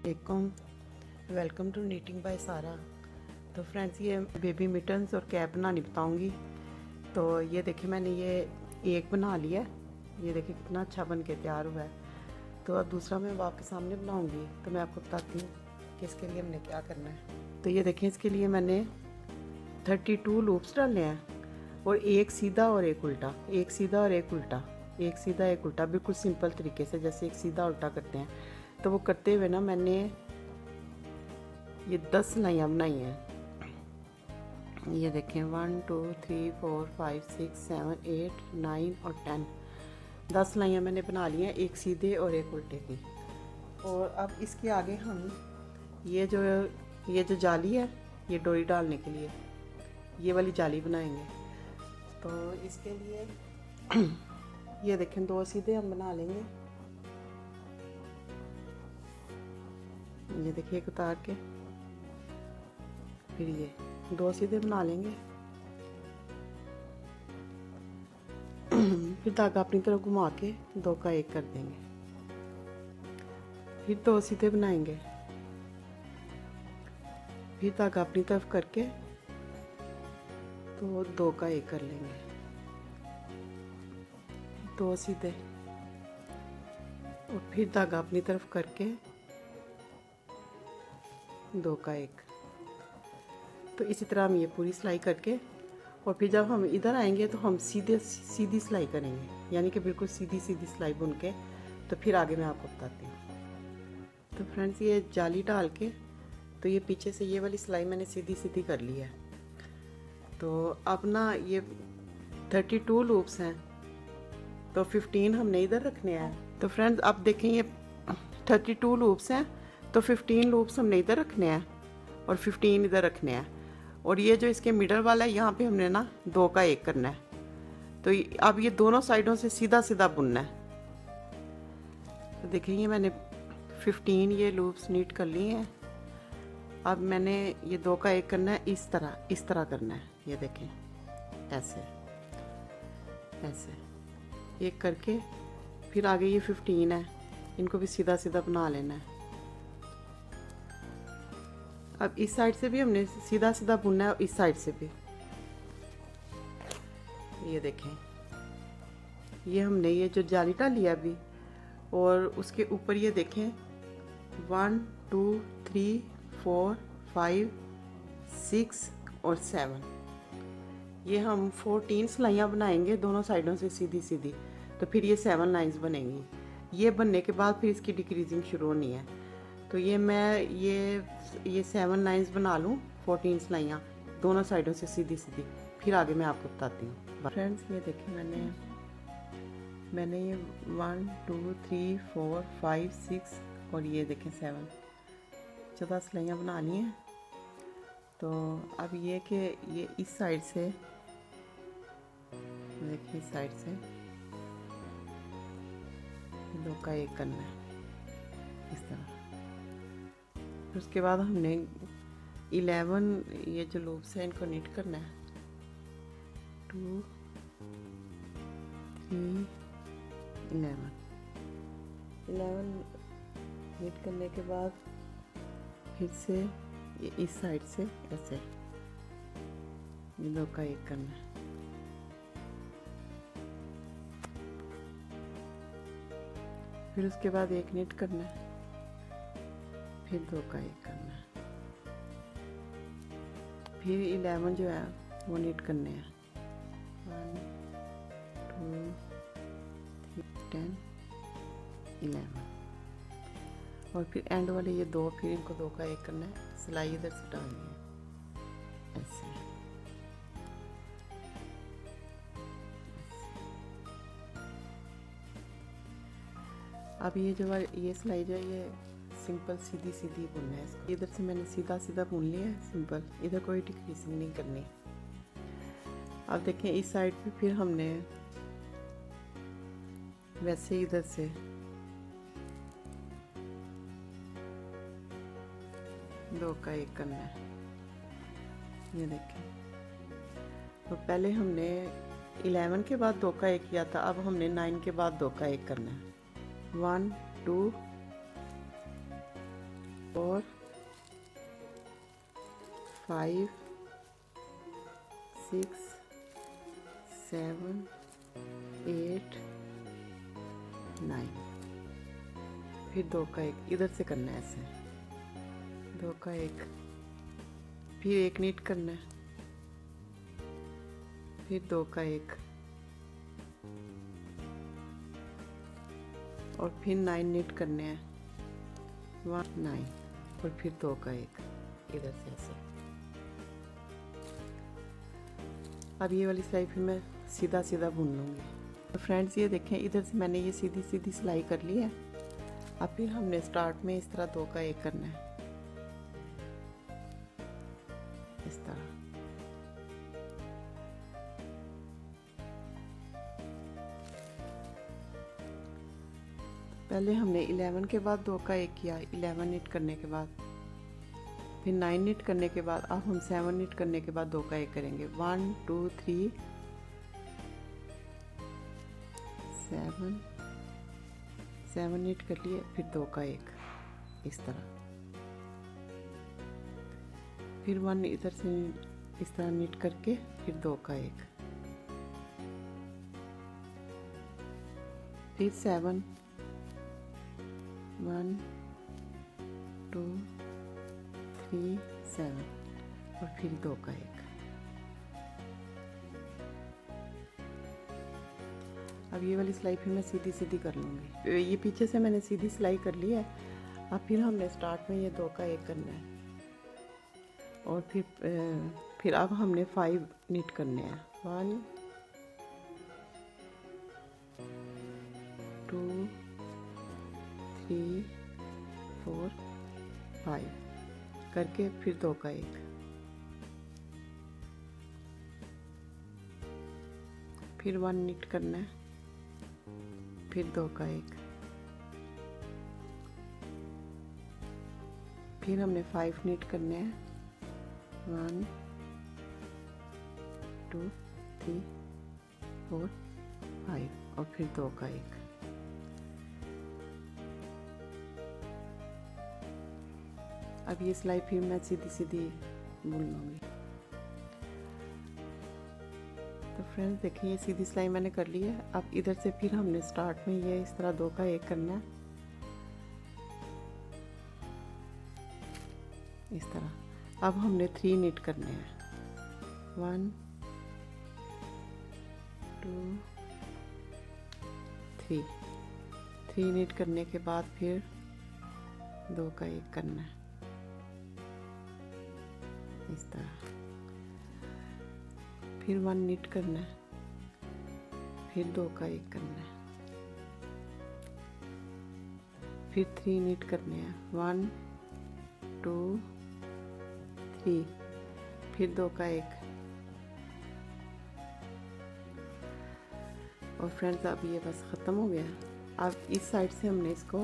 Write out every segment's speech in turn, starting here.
वालेकुम, welcome to knitting bye सारा। तो फ्रेंड्स, ये बेबी मिटन्स और कैप बनानी बताऊंगी। तो ये देखिए, मैंने ये एक बना लिया है। ये देखिए कितना अच्छा बन के तैयार हुआ है। तो अब दूसरा मैं आपके सामने बनाऊंगी, तो मैं आपको बताती हूँ कि इसके लिए हमने क्या करना है। तो ये देखिए, इसके लिए मैंने 32 लूप्स डालने हैं और एक सीधा और एक उल्टा, एक सीधा और एक उल्टा, एक सीधा एक उल्टा, बिल्कुल सिंपल तरीके से जैसे एक सीधा उल्टा करते हैं। तो वो करते हुए ना मैंने ये 10 सिलाइयाँ बनाई हैं। ये देखें, 1 2 3 4 5 6 7 8 9 और 10, 10 सिलाइयाँ मैंने बना ली हैं, एक सीधे और एक उल्टे की। और अब इसके आगे हम ये जो जाली है, ये डोरी डालने के लिए ये वाली जाली बनाएंगे। तो इसके लिए ये देखें, 2 सीधे हम बना लेंगे। ये देखिए, एक उतार के फिर ये 2 सीधे बना लेंगे। फिर धागा अपनी तरफ घुमा के 2 का 1 कर देंगे। फिर 2 सीधे बनाएंगे, फिर धागा अपनी तरफ करके तो 2 का 1 कर लेंगे। 2 सीधे और फिर धागा अपनी तरफ करके 2 का 1। तो इसी तरह हम ये पूरी सिलाई करके, और फिर जब हम इधर आएंगे तो हम सीधी सिलाई करेंगे, यानी कि बिल्कुल सीधी सिलाई बुन के। तो फिर आगे मैं आपको बताती हूँ। तो फ्रेंड्स, ये जाली डाल के तो ये पीछे से ये वाली सिलाई मैंने सीधी कर ली है। तो अब ना ये 32 लूप्स हैं, तो 15 हमने इधर रखने हैं। तो फ्रेंड्स, अब देखें, ये 32 लूप्स हैं, तो 15 लूप्स हमने इधर रखने हैं और 15 इधर रखने हैं। और ये जो इसके मिडल वाला है, यहाँ पे हमने ना 2 का 1 करना है। तो अब ये दोनों साइडों से सीधा बुनना है। तो देखिए, ये मैंने 15 ये लूप्स नीट कर लिए हैं। अब मैंने ये 2 का 1 करना है, इस तरह करना है। ये देखें, ऐसे एक करके फिर आगे ये 15 है, इनको भी सीधा बना लेना है। अब इस साइड से भी हमने सीधा बुनना है और इस साइड से भी। ये देखें, ये हमने ये जो जाली डाली है अभी, और उसके ऊपर ये देखें 1 2 3 4 5 6 और 7, ये हम 14 सिलाइयाँ बनाएंगे दोनों साइडों से सीधी। तो फिर ये 7 लाइंस बनेंगी। ये बनने के बाद फिर इसकी डिक्रीजिंग शुरू होनी है। तो ये मैं ये 7 लाइंस बना लूँ, 14 सिलाइयाँ दोनों साइडों से सीधी। फिर आगे मैं आपको बताती हूँ। फ्रेंड्स, ये देखिए, मैंने ये 1 2 3 4 5 6 और ये देखें 7, 14 सिलाइयाँ बना ली हैं। तो अब ये कि ये इस साइड से देखिए, इस साइड से 2 का 1 करना है, इस तरह। फिर उसके बाद हमने 11 ये जो लूप्स हैं, इनको नीट करना है। 2 3 11 नीट करने के बाद फिर से ये इस साइड से ऐसे 2 का 1 करना है। फिर उसके बाद 1 नीट करना है, फिर 2 का 1 करना है, फिर 11 जो है वो नीट करने हैं। 1 2 3 10 11, और फिर एंड वाले ये 2, फिर इनको 2 का 1 करना है। सिलाई इधर से डालनी है, ऐसे। अब ये सिलाई जो है, ये सिंपल सीधी बुनना है इसको। इधर से मैंने सीधा बुन लिया है, सिंपल, इधर कोई डिक्रीजिंग नहीं करनी। अब देखें, इस साइड पे फिर हमने वैसे इधर से दो का 1 करना है। ये देखें, तो पहले हमने 11 के बाद 2 का 1 किया था, अब हमने 9 के बाद 2 का 1 करना है। 1 2 4 5 6 7 8 9। फिर 2 का 1 इधर से करना है, ऐसे 2 का 1, फिर 1 नीट करना है, फिर 2 का 1 और फिर 9 नीट करने हैं, 1 9 और फिर 2 का 1 इधर से ऐसे। अब ये वाली सिलाई फिर मैं सीधा सीधा बुन लूँगी। तो फ्रेंड्स ये देखें, इधर से मैंने ये सीधी सीधी सिलाई कर ली है। अब फिर हमने स्टार्ट में इस तरह 2 का 1 करना है, इस तरह। पहले हमने 11 के बाद 2 का 1 किया, 11 नीट करने के बाद, फिर 9 नीट करने के बाद अब हम 7 नीट करने के बाद 2 का 1 करेंगे। 1 2 3 7 नीट कर लिए, फिर 2 का 1 इस तरह, फिर 1 इधर से इस तरह नीट करके फिर 2 का 1, फिर 7 1 2 3 7 और फिर 2 का 1। अब ये वाली सिलाई फिर मैं सीधी सीधी कर लूँगी। ये पीछे से मैंने सीधी सिलाई कर ली है। अब फिर हमने स्टार्ट में ये 2 का 1 करना है और फिर अब हमने 5 नीट करने हैं। 1 2 3 4 5 करके फिर 2 का 1, फिर 1 नीट करना है, फिर 2 का 1, फिर हमने 5 नीट करने हैं। 1 2 3 4 5 और फिर 2 का 1। अब ये सिलाई फिर मैं सीधी सीधी बुन लूँगी। तो फ्रेंड्स देखिए, ये सीधी सिलाई मैंने कर ली है। अब इधर से फिर हमने स्टार्ट में ये इस तरह 2 का 1 करना है, इस तरह। अब हमने 3 नीट करने हैं। 1 2 3 नीट करने के बाद फिर 2 का 1 करना है, इस तरह। फिर 1 नीट करना है, फिर 2 का 1 करना है, फिर 3 नीट करने हैं। 1 2 3 फिर 2 का 1। और फ्रेंड्स अब ये बस ख़त्म हो गया। अब इस साइड से हमने इसको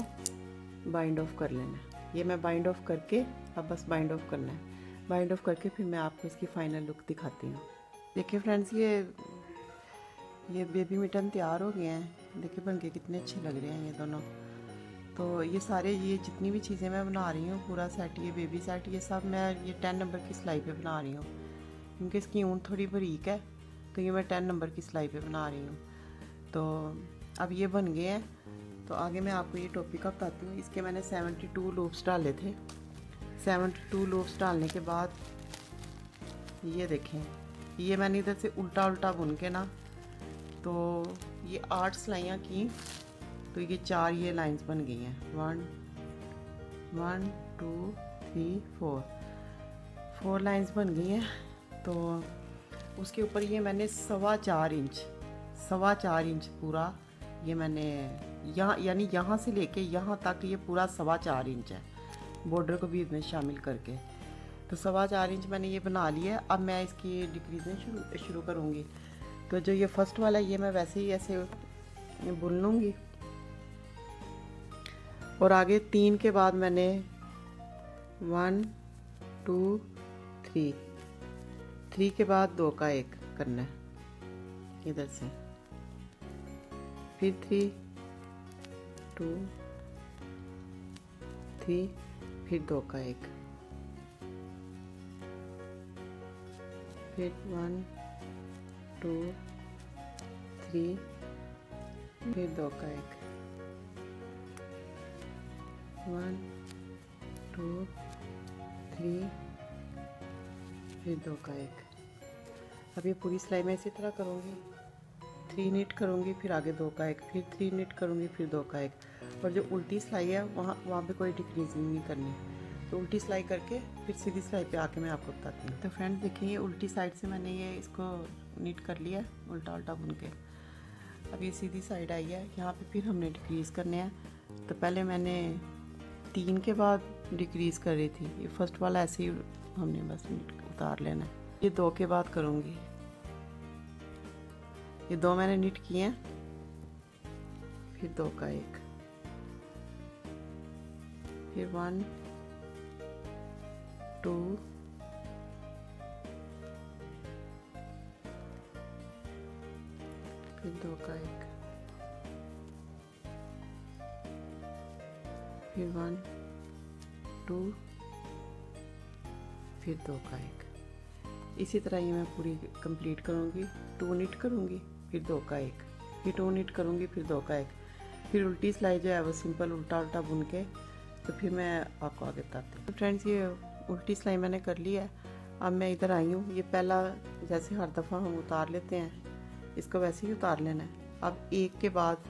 बाइंड ऑफ कर लेना है। ये मैं बाइंड ऑफ करके अब बस बाइंड ऑफ करना है। बाइंड ऑफ करके फिर मैं आपको इसकी फाइनल लुक दिखाती हूँ। देखिए फ्रेंड्स, ये बेबी मिटन तैयार हो गए हैं। देखिए बन के कितने अच्छे लग रहे हैं ये दोनों। तो ये सारे, ये जितनी भी चीज़ें मैं बना रही हूँ, पूरा सेट, ये बेबी सेट, ये सब मैं ये 10 नंबर की सिलाई पे बना रही हूँ, क्योंकि इसकी ऊन थोड़ी बारीक है, तो ये मैं 10 नंबर की सिलाई पे बना रही हूँ। तो अब ये बन गए हैं। तो आगे मैं आपको ये टोपी का बताती हूँ। इसके मैंने 72 लूप्स डाले थे। 72 लूप्स डालने के बाद ये देखें, ये मैंने इधर से उल्टा उल्टा बुन के ना, तो ये 8 सिलाइयाँ की, तो ये 4 ये लाइंस बन गई हैं। 1 2 3 4 लाइंस बन गई हैं। तो उसके ऊपर ये मैंने 4.25 इंच पूरा, ये मैंने यहाँ यानी यहाँ से लेके यहाँ तक ये पूरा 4.25 इंच है, बॉर्डर को भी इसमें शामिल करके। तो 4.25 इंच मैंने ये बना लिया है। अब मैं इसकी डिक्रीजिंग शुरू करूँगी। तो जो ये फर्स्ट वाला, ये मैं वैसे ही ऐसे बुन लूँगी। और आगे 3 के बाद मैंने 1 2 3 के बाद 2 का 1 करना है इधर से, फिर 3 2 3, फिर 2 का 1, फिर 1 2 3, फिर 2 का 1, 1 2 3, फिर 2 का 1। अब ये पूरी सिलाई मैं इसी तरह करूँगी, 3 नीट करूँगी, फिर आगे 2 का 1, फिर 3 नीट करूँगी, फिर 2 का 1। और जो उल्टी सिलाई है वहाँ पे कोई डिक्रीजिंग नहीं करनी। तो उल्टी सिलाई करके फिर सीधी सिलाई पे आके मैं आपको बताती हूँ। तो फ्रेंड्स देखिए, ये उल्टी साइड से मैंने ये इसको नीट कर लिया उल्टा उल्टा बुन के। अब ये सीधी साइड आई है, यहाँ पे फिर हमने डिक्रीज़ करने हैं। तो पहले मैंने 3 के बाद डिक्रीज़ कर रही थी, ये फर्स्ट वाला ऐसे ही हमने बस उतार लेना है। ये 2 के बाद करूँगी, ये 2 मैंने नीट किए हैं, फिर 2 का 1, फिर 1 2 फिर 2 का 1, फिर 1 2 फिर 2 का 1। इसी तरह ये मैं पूरी कंप्लीट करूँगी। 2 नीट करूँगी, फिर 2 का 1, फिर 2 नीट करूँगी, फिर 2 का 1, फिर उल्टी सिलाई जो है वो सिंपल उल्टा उल्टा बुन के तो फिर मैं आपको आगे बताती हूँ। तो फ्रेंड्स ये उल्टी सिलाई मैंने कर ली है। अब मैं इधर आई हूँ, ये पहला जैसे हर दफ़ा हम उतार लेते हैं, इसको वैसे ही उतार लेना है। अब 1 के बाद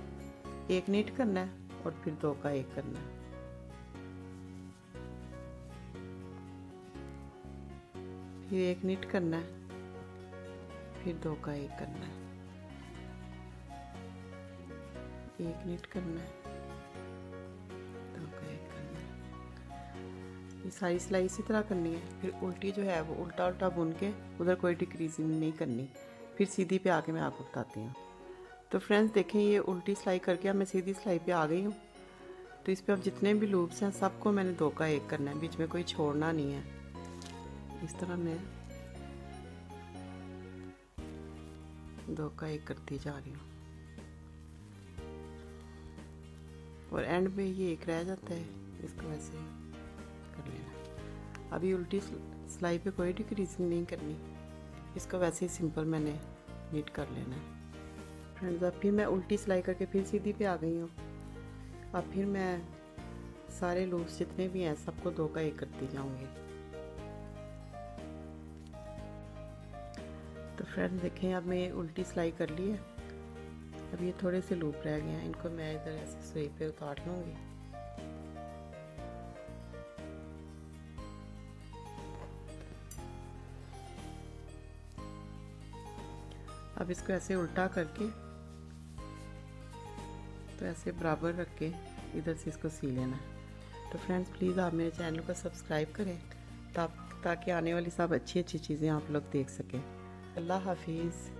1 नीट करना है और फिर 2 का 1 करना है। फिर 1 नीट करना है, फिर 2 का 1 करना है, 1 नीट करना है, 2 का 1 करना है। ये सारी सिलाई इसी तरह करनी है। फिर उल्टी जो है वो उल्टा उल्टा बुन के उधर कोई डिक्रीजिंग नहीं करनी, फिर सीधी पे आके मैं आपको बताती हूँ। तो फ्रेंड्स देखें, ये उल्टी सिलाई करके अब मैं सीधी सिलाई पे आ गई हूँ। तो इस पे अब जितने भी लूप्स हैं सबको मैंने 2 का 1 करना है, बीच में कोई छोड़ना नहीं है। इस तरह मैं 2 का 1 करती जा रही हूँ और एंड में ये 1 रह जाता है, इसको वैसे कर लेना। अभी उल्टी सिलाई पे कोई डिक्रीजिंग नहीं करनी, इसको वैसे ही सिंपल मैंने नीट कर लेना है। फ्रेंड्स अब फिर मैं उल्टी सिलाई करके फिर सीधी पे आ गई हूँ। अब फिर मैं सारे लूप्स जितने भी हैं सबको 2 का 1 करती जाऊँगी। तो फ्रेंड्स देखें, अब मैं उल्टी सिलाई कर ली है। अब ये थोड़े से लूप रह गए हैं, इनको मैं इधर ऐसे सुई पे उतार लूँगी। अब इसको ऐसे उल्टा करके तो ऐसे बराबर रख के इधर से इसको सी लेना है। तो फ्रेंड्स प्लीज़ आप मेरे चैनल को सब्सक्राइब करें ताकि आने वाली सब अच्छी अच्छी चीज़ें आप लोग देख सकें। अल्लाह हाफिज़।